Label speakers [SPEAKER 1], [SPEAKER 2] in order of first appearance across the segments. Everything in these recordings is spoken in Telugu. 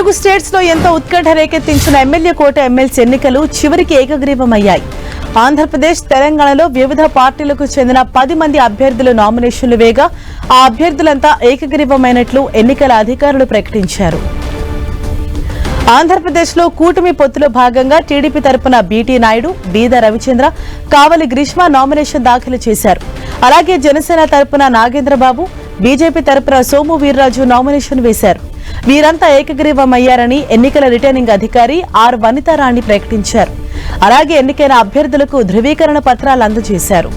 [SPEAKER 1] తెలుగు స్టేట్స్ లో ఎంతో ఉత్కంఠ రేకెత్తించిన ఎమ్మెల్యే కోట ఎమ్మెల్సీ ఎన్నికలు చివరికి ఏకగ్రీవమయ్యాయి. ఆంధ్రప్రదేశ్, తెలంగాణలో వివిధ పార్టీలకు చెందిన 10 మంది అభ్యర్థులు నామినేషన్లు వేగా ఆ అభ్యర్థులంతా ఏకగ్రీవమైనట్లు ఎన్నికల అధికారులు ప్రకటించారు. ఆంధ్రప్రదేశ్లో కూటమి పొత్తులో భాగంగా టీడీపీ తరపున బీటీ నాయుడు, బీద రవిచంద్ర, కావలి గ్రీష్మ నామినేషన్ దాఖలు చేశారు. అలాగే జనసేన తరపున నాగేంద్రబాబు, బీజేపీ తరపున సోము వీర్రాజు నామినేషన్ వేశారు. వీరంతా ఏకగ్రీవమయ్యారని ఎన్నికల రిటర్నింగ్ అధికారి ఆర్ వనితారాణి ప్రకటించారు. అలాగే ఎన్నికైన అభ్యర్థులకు ధృవీకరణ పత్రాలు అందజేశారు.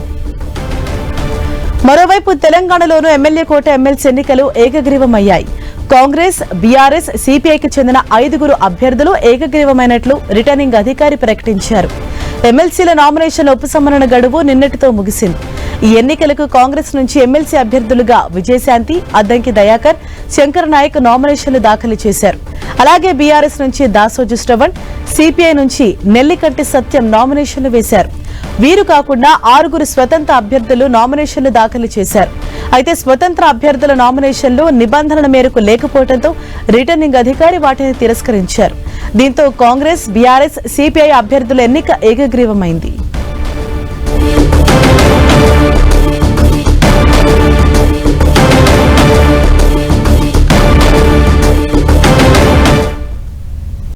[SPEAKER 1] మరోవైపు తెలంగాణలోనూ ఎమ్మెల్యే కోట ఎమ్మెల్సీ ఎన్నికలు ఏకగ్రీవమయ్యాయి. కాంగ్రెస్, బీఆర్ఎస్, సిపిఐకి చెందిన 5 అభ్యర్థులు ఏకగ్రీవమైనట్లు రిటర్నింగ్ అధికారి ప్రకటించారు. ఎమ్మెల్సీల నామినేషన్ల ఉపసంహరణ గడువు నిన్నటితో ముగిసింది. ఈ ఎన్నికలకు కాంగ్రెస్ నుంచి ఎమ్మెల్సీ అభ్యర్థులుగా విజయశాంతి, అద్దంకి దయాకర్, శంకర్ నాయక్ నామినేషన్లు దాఖలు చేశారు. అలాగే బీఆర్ఎస్ నుంచి దాసోజు శ్రవణ్, సిపిఐ నుంచి నెల్లికంటి సత్యం నామినేషన్లు వేశారు. వీరు కాకుండా 6 స్వతంత్ర అభ్యర్థులు నామినేషన్లు దాఖలు చేశారు. అయితే స్వతంత్ర అభ్యర్థుల నామినేషన్లు నిబంధనల మేరకు లేకపోవడంతో రిటర్నింగ్ అధికారి వాటిని తిరస్కరించారు. దీంతో కాంగ్రెస్, బీఆర్ఎస్, సిపిఐ అభ్యర్థుల ఎన్నిక ఏకగ్రీవమైంది.